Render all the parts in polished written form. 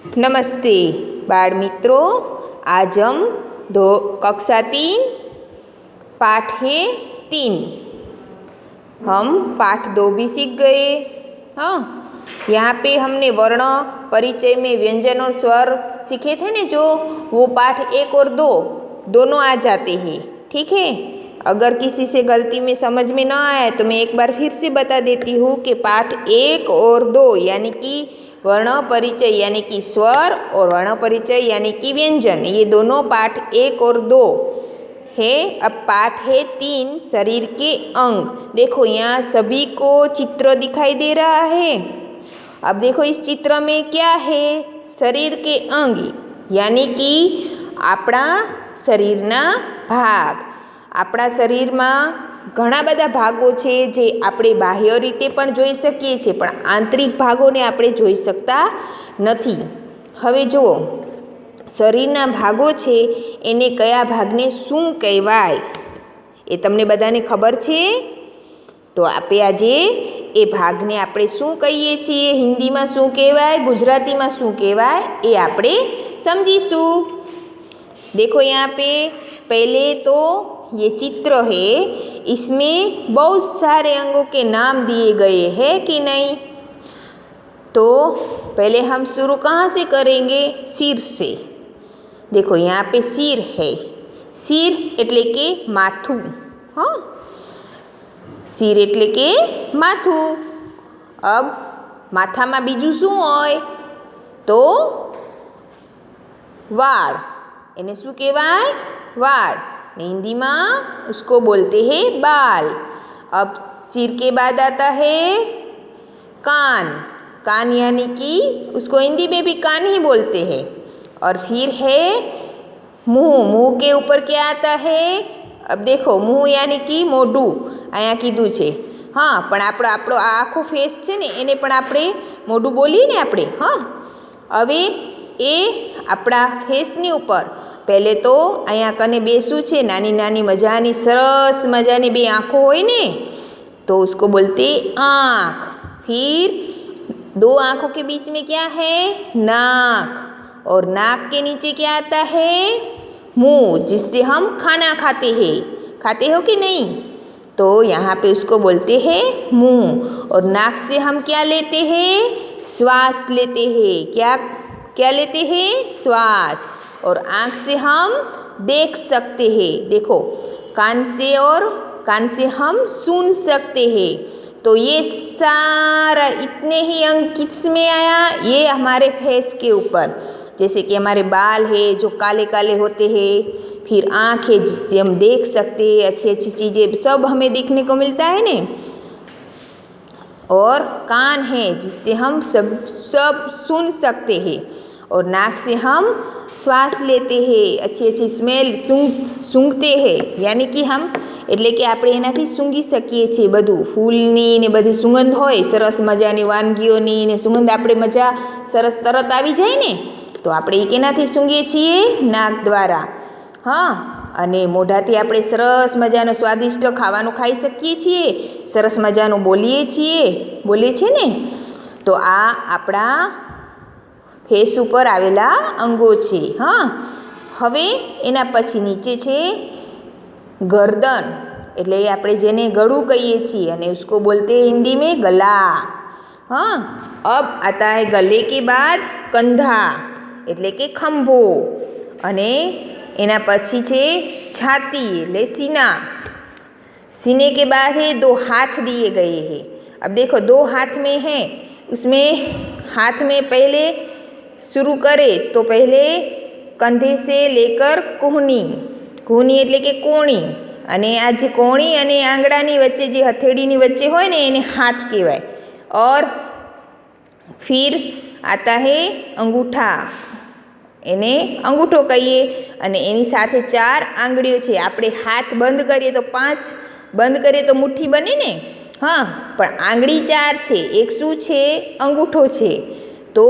नमस्ते बाल मित्रों। आज हम कक्षा 3 पाठ है 3। हम पाठ 2 भी सीख गए। हाँ, यहाँ पे हमने वर्ण परिचय में व्यंजन और स्वर सीखे थे ना, जो वो पाठ 1 और 2 दोनों आ जाते हैं। ठीक है, अगर किसी से गलती में समझ में ना आए तो मैं एक बार फिर से बता देती हूँ कि पाठ 1 और 2 यानी कि वर्ण परिचय यानी कि स्वर और वर्ण परिचय यानी कि व्यंजन, ये दोनों पाठ 1 और 2 है। अब पाठ है 3 शरीर के अंग। देखो यहाँ सभी को चित्र दिखाई दे रहा है। अब देखो इस चित्र में क्या है, शरीर के अंग यानी कि अपना शरीरना भाग। આપણા શરીરમાં ઘણા બધા ભાગો છે જે આપણે બાહ્ય રીતે પણ જોઈ શકીએ છીએ, પણ આંતરિક ભાગોને આપણે જોઈ શકતા નથી। હવે જુઓ, શરીરના ભાગો છે એને કયા ભાગને શું કહેવાય એ તમને બધાને ખબર છે? તો આપણે આજે એ ભાગને આપણે શું કહીએ છીએ, હિન્દીમાં શું કહેવાય, ગુજરાતીમાં શું કહેવાય એ આપણે સમજીશું। देखो यहाँ पे पहले तो ये चित्र है, इसमें बहुत सारे अंगों के नाम दिए गए हैं कि नहीं। तो पहले हम शुरू कहाँ से करेंगे? सिर से। देखो यहाँ पे सिर है, सिर एटले के माथू। हाँ, सिर एटले के माथू। अब माथा में बीजू शू होय? तो वाળ, એને શું કહેવાય? વાળ। हिंदी में उसको बोलते हैं बाल। अब सिर के बाद आता है कान। कान यानी कि उसको हिंदी में भी कान ही बोलते हैं। और फिर है मुँह। मुँह के ऊपर क्या आता है? अब देखो मुँह यानी कि मोढू, अँ कीधुं छे। हाँ, पण आपणो आखो फेस छे ने एने पण आपणे मोढू बोलीए ने आपणे। हाँ, हवे ए आपणा फेसनी उपर पहले तो अँ कने बेसू छे, नानी नानी मजानी सरस मजानी बे आँखों होय ने, तो उसको बोलते आँख। फिर 2 आँखों के बीच में क्या है? नाक। और नाक के नीचे क्या आता है? मुँह, जिससे हम खाना खाते हैं। खाते हो कि नहीं? तो यहाँ पे उसको बोलते हैं मुँह। और नाक से हम क्या लेते हैं? श्वास लेते हैं। क्या क्या लेते हैं? श्वास। और आँख से हम देख सकते हैं। देखो, कान से हम सुन सकते हैं। तो ये सारा इतने ही अंग किस में आया? ये हमारे फेस के ऊपर। जैसे कि हमारे बाल है जो काले काले होते हैं, फिर आँख है जिससे हम देख सकते हैं, अच्छी अच्छी चीज़ें सब हमें देखने को मिलता है ने। और कान है जिससे हम सब सुन सकते हैं। और नाक से हम श्वास लेते हैं, अच्छी अच्छी स्मेल सूंघते हैं, यानी कि हम એટલે કે આપણે એનાથી સૂંઘી શકીએ છીએ બધું ફૂલની ને બધી સુગંધ હોય, સરસ મજાની વાનગીઓની ને સુગંધ આપણે મજા સરસ તરત આવી જાય ને, તો આપણે એ કેનાથી સૂંઘીએ છીએ? નાક દ્વારા। હા, અને મોઢાથી આપણે સરસ મજાનું સ્વાદિષ્ટ ખાવાનું ખાઈ શકીએ છીએ, સરસ મજાનું બોલીએ છીએ ને। તો આ આપણા फेस पर आवेला अंगो छे। हाँ, हवे एना पछी नीचे छे गर्दन, एटले आपणे जेने गळुं कहीए छीए अने उसको बोलते हैं हिंदी में गला। हाँ, अब आता है गले के बाद कंधा एटले के खंभो। अने एना पछी छे छाती एटले सीना। सीने के बाद है 2 हाथ दिए गए हैं। अब देखो 2 हाथ में है, उसमें हाथ में पहले शुरू करे तो पहले कंधे से लेकर कोहनी। कोहनी एटले के कोणी, अने आ जे कोणी अने आंगळानी वच्चे जे हथेळीनी वच्चे होय ने एने हाथ कहेवाय। और फिर आता है अंगूठा, एने अंगूठो कहीए। अने एनी साथे 4 आंगळीओ छे। आपणे हाथ बंद करीए तो 5 बंद करीए तो मुठ्ठी बने ने। हाँ, पण आंगળી 4 छे, एक शुं छे? अंगूठो छे। तो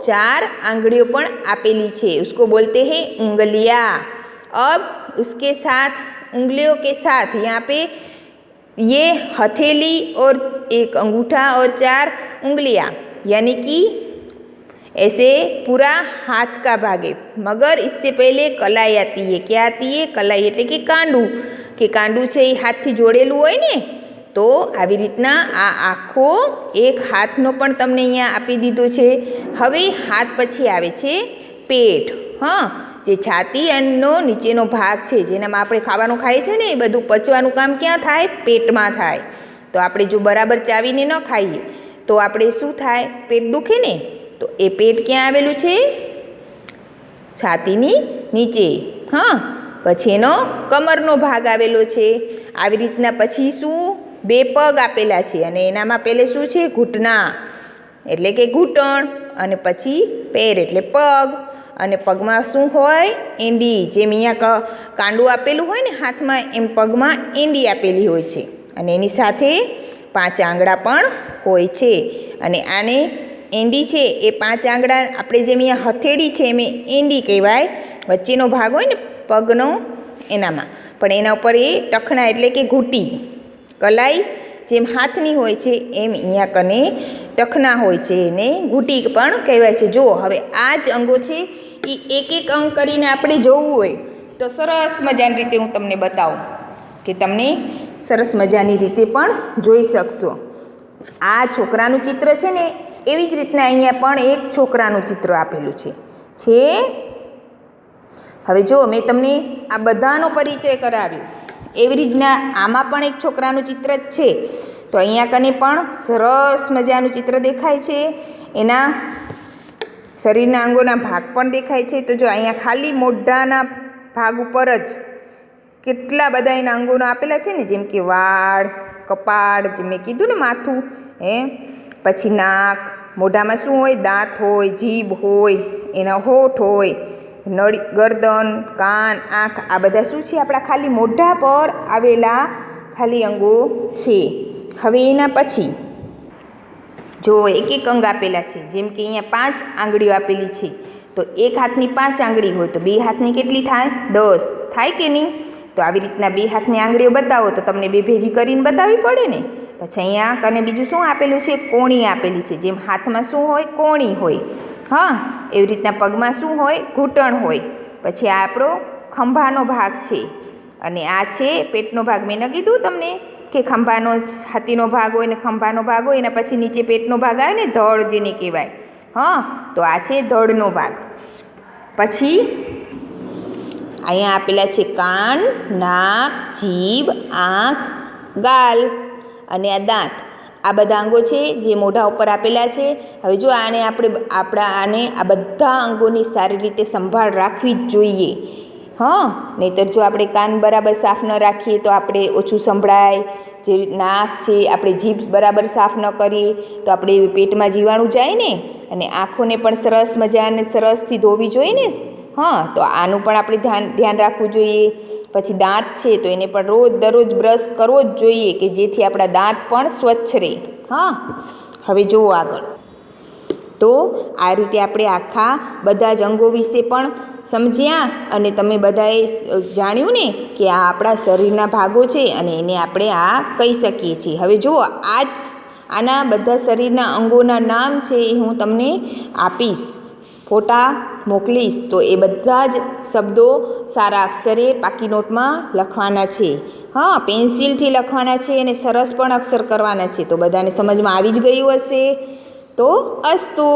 4 आंगळीओ पण आपेली छे, उसको बोलते हैं उंगलियां। अब उसके साथ उंगलियों के साथ यहाँ पे ये हथेली और एक अंगूठा और 4 उंगलियां, यानी कि ऐसे पूरा हाथ का भाग है, मगर इससे पहले कलाई आती है। क्या आती है? कलाई એટલે કે કાંડું છે એ હાથથી જોડેલું હોય ને, તો આવી રીતના આ આખો એક હાથનો પણ તમને અહીંયા આપી દીધો છે. હવે હાથ પછી આવે છે પેટ. જે છાતીનો નીચેનો ભાગ છે, જેનામાં આપણે ખાવાનું ખાઈએ છીએ ને, એ બધું પચવાનું કામ ક્યાં થાય? પેટમાં થાય. તો આપણે જો બરાબર ચાવીને ન ખાઈએ તો આપણે શું થાય? પેટ દુખે ને. તો એ પેટ ક્યાં આવેલું છે? છાતીની નીચે. પછી એનો કમરનો ભાગ આવેલો છે. આવી રીતના પછી શું? બે પગ આપેલા છે, અને એનામાં પહેલે શું છે? ઘૂંટણા એટલે કે ઘૂંટણ, અને પછી પેર એટલે પગ, અને પગમાં શું હોય? એંડી. જેમ અહીંયા કાંડું આપેલું હોય ને હાથમાં, એમ પગમાં એંડી આપેલી હોય છે, અને એની સાથે 5 આંગળા પણ હોય છે. અને આને એંડી છે એ 5 આંગળા આપણે જેમ અહીંયા હથેળી છે એમ એંડી કહેવાય. વચ્ચેનો ભાગ હોય ને પગનો, એનામાં પણ એના ઉપર એ ટખણા એટલે કે ઘૂંટી. કલાઈ જેમ હાથની હોય છે એમ અહીંયા કને ટખના હોય છે, એને ઘૂંટી પણ કહેવાય છે. જો હવે આ જ અંગો છે એ એક એક અંગ કરીને આપણે જોવું હોય તો સરસ મજાની રીતે હું તમને બતાવું, કે તમને સરસ મજાની રીતે પણ જોઈ શકશો. આ છોકરાનું ચિત્ર છે ને, એવી જ રીતના અહીંયા પણ એક છોકરાનું ચિત્ર આપેલું છે. હવે જો મેં તમને આ બધાનો પરિચય કરાવ્યો, એવી રીતના આમાં પણ એક છોકરાનું ચિત્ર જ છે. તો અહીંયા કને પણ સરસ મજાનું ચિત્ર દેખાય છે. એના શરીરના અંગોના ભાગ પણ દેખાય છે. તો જો અહીંયા ખાલી મોઢાના ભાગ ઉપર જ કેટલા બધા એના અંગોનો આપેલા છે ને, જેમ કે વાળ, કપાળ, જેમ મેં કીધું ને માથું, પછી નાક, મોઢામાં શું હોય? દાંત હોય, જીભ હોય, એના હોઠ હોય, નળી, ગરદન, કાન, આંખ, આ બધા શું છે? આપણા ખાલી મોઢા પર આવેલા ખાલી અંગો છે. હવે એના પછી જો એક એક અંગ આપેલા છે, જેમ કે અહીંયા 5 આંગળીઓ આપેલી છે. તો એક હાથની 5 આંગળી હોય તો 2 હાથની કેટલી થાય? 10 થાય કે નહીં? તો આવી રીતના 2 હાથની આંગળીઓ બતાવો તો તમને 2 ભેગી કરીને બતાવવી પડે ને. પછી અહીંયા કને બીજું શું આપેલું છે? કોણી આપેલી છે. જેમ હાથમાં શું હોય? કોણી હોય. એવી રીતના પગમાં શું હોય? ઘૂંટણ હોય. પછી આ આપણો ખંભાનો ભાગ છે, અને આ છે પેટનો ભાગ. મેં ન કીધું તમને કે ખંભાનો છાતીનો ભાગ હોય ને ખંભાનો ભાગ હોય, એના પછી નીચે પેટનો ભાગ આવે ને, ધડ જેને કહેવાય. તો આ છે ધડનો ભાગ. પછી અહીંયા આપેલા છે કાન, નાક, જીભ, આંખ, ગાલ અને આ દાંત. આ બધા અંગો છે જે મોઢા ઉપર આપેલા છે. હવે જો આને આને આ બધા અંગોની સારી રીતે સંભાળ રાખવી જ જોઈએ. નહીંતર જો આપણે કાન બરાબર સાફ ન રાખીએ તો આપણે ઓછું સંભળાય. જે નાક છે, આપણે જીભ બરાબર સાફ ન કરીએ તો આપણે પેટમાં જીવાણું જાય ને. અને આંખોને પણ સરસ મજાને સરસથી ધોવી જોઈએ ને. તો આનું પણ આપણે ધ્યાન રાખવું જોઈએ. પછી દાંત છે તો એને પણ દરરોજ બ્રશ કરવો જ જોઈએ, કે જેથી આપણા દાંત પણ સ્વચ્છ રહે. હવે જુઓ આગળ. તો આ રીતે આપણે આખા બધા જ અંગો વિશે પણ સમજ્યા, અને તમે બધાએ જાણ્યું ને કે આ આપણા શરીરના ભાગો છે, અને એને આપણે આ કહી શકીએ છીએ. હવે જુઓ, આના બધા શરીરના અંગોના નામ છે એ હું તમને આપીશ, ફોટા મોકલીશ. તો એ બધા જ શબ્દો સારા અક્ષરે પાકી નોટમાં લખવાના છે. પેન્સિલથી લખવાના છે, અને સરસ પણ અક્ષર કરવાના છે. તો બધાને સમજમાં આવી જ ગયું હશે. તો અસ્તુ.